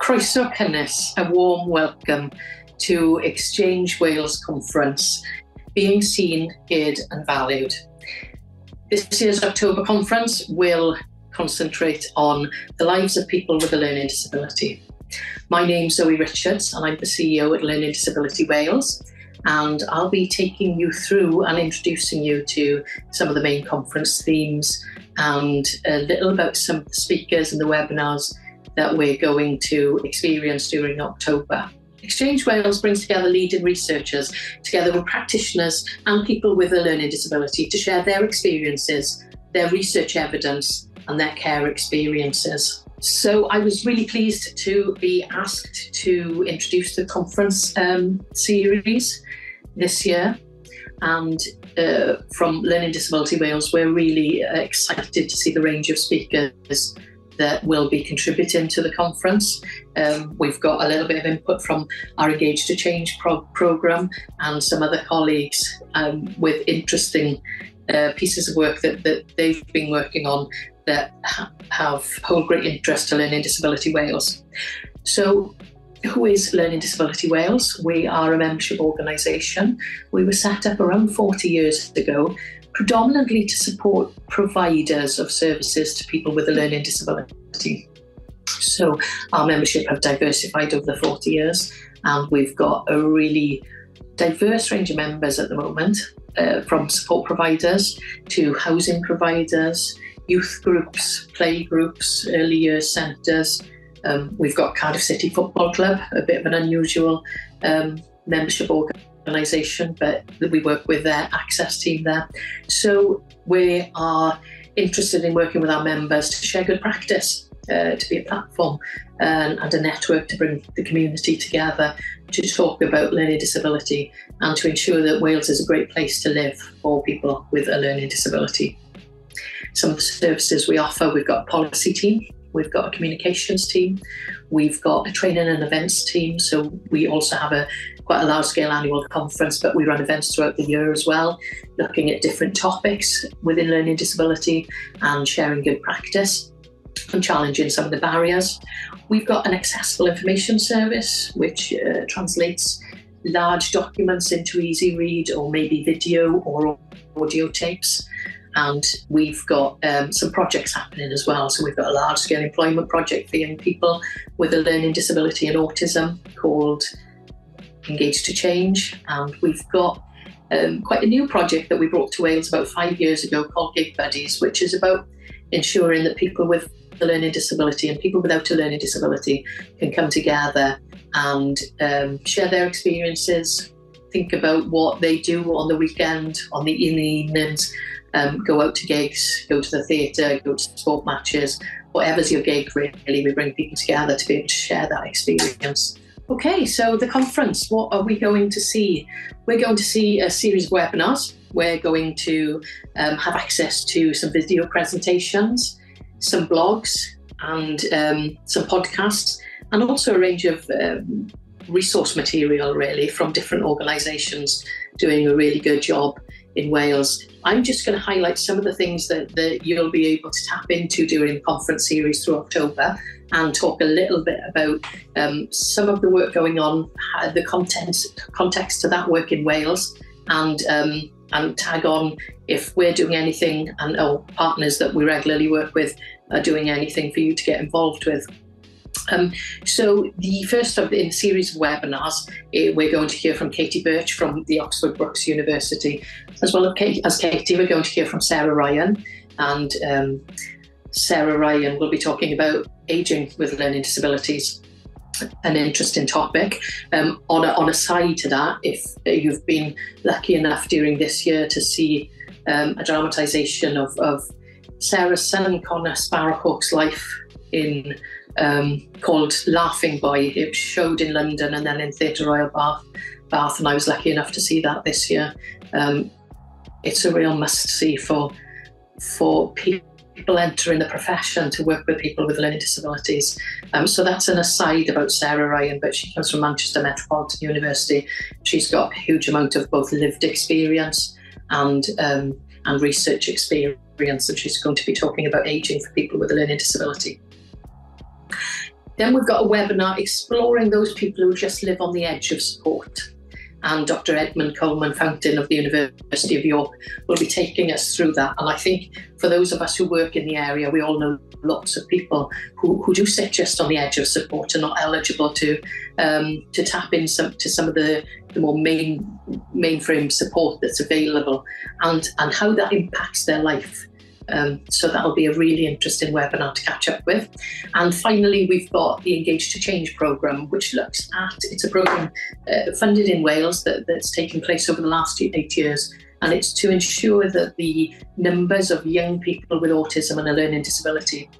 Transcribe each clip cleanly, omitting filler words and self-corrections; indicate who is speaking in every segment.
Speaker 1: Croeso cynnes, a warm welcome to ExChange Wales Conference, being seen, heard and valued. This year's October conference will concentrate on the lives of people with a learning disability. My name's Zoe Richards and I'm the CEO at Learning Disability Wales, and I'll be taking you through and introducing you to some of the main conference themes and a little about some of the speakers and the webinars that we're going to experience during October. ExChange Wales brings together leading researchers, together with practitioners and people with a learning disability to share their experiences, their research evidence and their care experiences. So I was really pleased to be asked to introduce the conference series this year. And from Learning Disability Wales, we're really excited to see the range of speakers that will be contributing to the conference. We've got a little bit of input from our Engage to Change programme and some other colleagues with interesting pieces of work that they've been working on that hold great interest to Learning Disability Wales. So who is Learning Disability Wales? We are a membership organisation. We were set up around 40 years ago, predominantly to support providers of services to people with a learning disability. So our membership have diversified over the 40 years, and we've got a really diverse range of members at the moment, from support providers to housing providers, youth groups, play groups, early years centres. We've got Cardiff City Football Club, a bit of an unusual membership organisation, but we work with their access team there. So we are interested in working with our members to share good practice, to be a platform and a network to bring the community together to talk about learning disability and to ensure that Wales is a great place to live for people with a learning disability. Some of the services we offer, we've got a policy team, we've got a communications team, we've got a training and events team. So we also have quite a large-scale annual conference, but we run events throughout the year as well, looking at different topics within learning disability and sharing good practice and challenging some of the barriers. We've got an accessible information service, which translates large documents into easy read or maybe video or audio tapes. And we've got some projects happening as well. So we've got a large-scale employment project for young people with a learning disability and autism called Engage to Change. And we've got quite a new project that we brought to Wales about 5 years ago called Gig Buddies, which is about ensuring that people with a learning disability and people without a learning disability can come together and share their experiences, think about what they do on the weekend, in the evenings, go out to gigs, go to the theatre, go to sport matches, whatever's your gig really, we bring people together to be able to share that experience. Okay, so the conference, what are we going to see? We're going to see a series of webinars. We're going to have access to some video presentations, some blogs and some podcasts, and also a range of resource material really from different organisations doing a really good job in Wales. I'm just going to highlight some of the things that you'll be able to tap into during the conference series through October and talk a little bit about some of the work going on, the context to that work in Wales, and tag on if we're doing anything and our partners that we regularly work with are doing anything for you to get involved with. So the first of the series of webinars, we're going to hear from Katie Birch from the Oxford Brookes University. As well as Katie, we're going to hear from Sarah Ryan, and Sarah Ryan will be talking about ageing with learning disabilities, an interesting topic. On a side to that, if you've been lucky enough during this year to see a dramatisation of Sarah's son Connor Sparrowhawk's life in called Laughing Boy. It showed in London and then in Theatre Royal Bath, and I was lucky enough to see that this year. It's a real must-see for people entering the profession to work with people with learning disabilities. So that's an aside about Sarah Ryan, but she comes from Manchester Metropolitan University. She's got a huge amount of both lived experience and research experience, and she's going to be talking about ageing for people with a learning disability. Then we've got a webinar exploring those people who just live on the edge of support. And Dr. Edmund Coleman Fountain of the University of York will be taking us through that. And I think for those of us who work in the area, we all know lots of people who do sit just on the edge of support and not eligible to tap in to some of the more mainframe support that's available, and how that impacts their life. So that'll be a really interesting webinar to catch up with. And finally, we've got the Engage to Change programme, which looks at, it's a programme funded in Wales that's taken place over the last 8 years. And it's to ensure that the numbers of young people with autism and a learning disability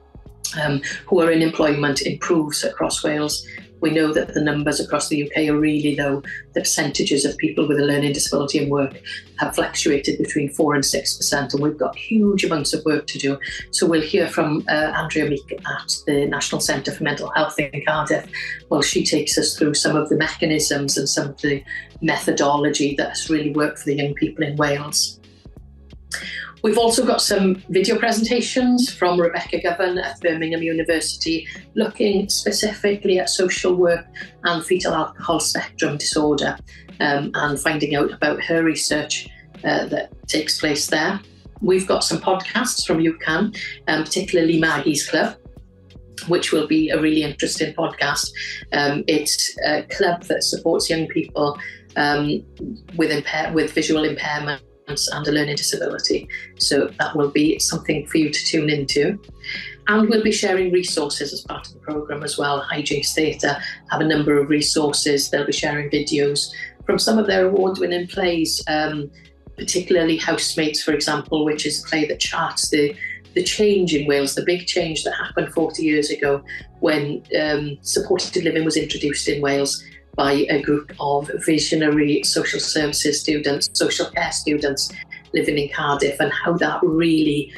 Speaker 1: who are in employment improves across Wales. We know that the numbers across the UK are really low. The percentages of people with a learning disability in work have fluctuated between 4 and 6%, and we've got huge amounts of work to do. So we'll hear from Andrea Meek at the National Centre for Mental Health in Cardiff, while she takes us through some of the mechanisms and some of the methodology that has really worked for the young people in Wales. We've also got some video presentations from Rebecca Govan at Birmingham University, looking specifically at social work and fetal alcohol spectrum disorder, and finding out about her research that takes place there. We've got some podcasts from UCAN, particularly Maggie's Club, which will be a really interesting podcast. It's a club that supports young people with visual impairment and a learning disability. So that will be something for you to tune into. And we'll be sharing resources as part of the programme as well. Hijinks Theatre have a number of resources. They'll be sharing videos from some of their award-winning plays, particularly Housemates, for example, which is a play that charts the change in Wales, the big change that happened 40 years ago when supported living was introduced in Wales by a group of visionary social services students, social care students living in Cardiff, and how that really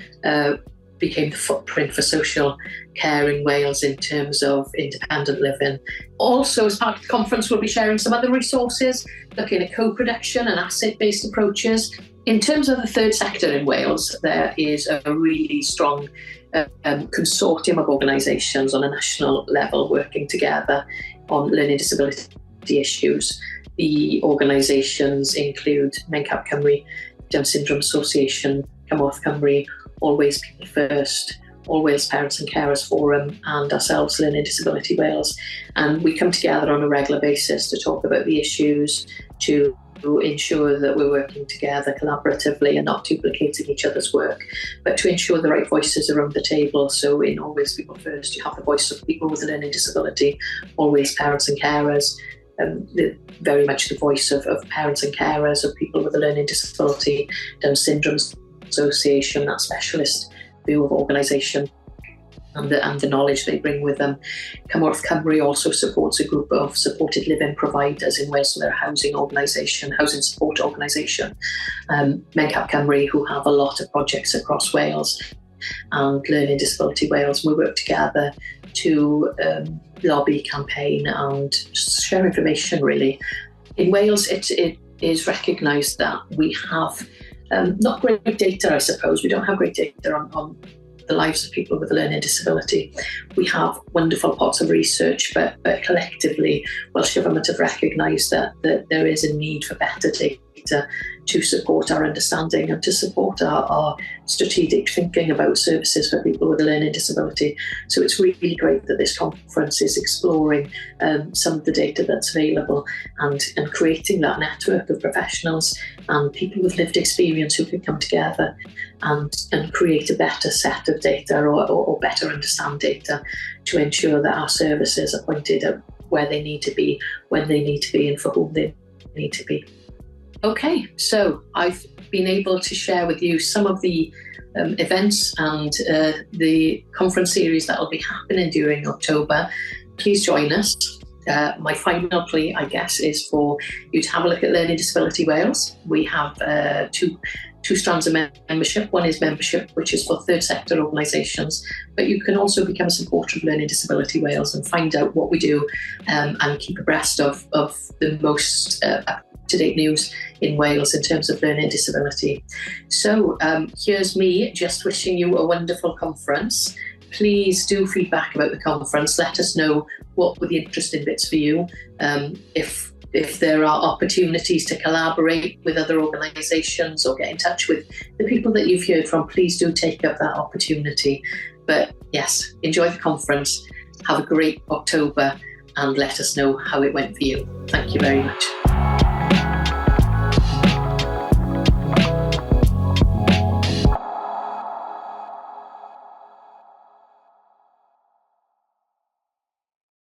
Speaker 1: became the footprint for social care in Wales in terms of independent living. Also, as part of the conference, we'll be sharing some other resources, looking at co-production and asset-based approaches. In terms of the third sector in Wales, there is a really strong consortium of organisations on a national level working together on learning disability issues. The organisations include Mencap Cymru, Down Syndrome Association, Cymorth Cymru, Always People First, All Wales Parents and Carers Forum, and ourselves, Learning Disability Wales. And we come together on a regular basis to talk about the issues, to ensure that we're working together collaboratively and not duplicating each other's work, but to ensure the right voices are around the table. So in Always People First, you have the voice of people with a learning disability, Always Parents and Carers, very much the voice of parents and carers of people with a learning disability, Down Syndrome Association, that specialist view of organisation and the knowledge they bring with them. Cymorth Cymru also supports a group of supported living providers in Wales, so they're a housing support organisation. Mencap Cymru, who have a lot of projects across Wales, and Learning Disability Wales. We work together to lobby, campaign and share information, really. In Wales, it is recognised that we have not great data, I suppose. We don't have great data on the lives of people with a learning disability. We have wonderful pots of research, but collectively, Welsh Government have recognised that there is a need for better data to support our understanding and to support our strategic thinking about services for people with a learning disability. So it's really great that this conference is exploring some of the data that's available and creating that network of professionals and people with lived experience who can come together and create a better set of data or better understand data to ensure that our services are pointed at where they need to be, when they need to be, and for whom they need to be. Okay, so I've been able to share with you some of the events and the conference series that will be happening during October. Please join us. My final plea, I guess, is for you to have a look at Learning Disability Wales. We have two strands of membership. One is membership, which is for third sector organisations, but you can also become a supporter of Learning Disability Wales and find out what we do and keep abreast of the most up-to-date news in Wales in terms of learning disability. So here's me just wishing you a wonderful conference. please do feedback about the conference. Let us know what were the interesting bits for you. If there are opportunities to collaborate with other organisations or get in touch with the people that you've heard from, please do take up that opportunity. But yes, enjoy the conference, have a great October, and let us know how it went for you. Thank you very much.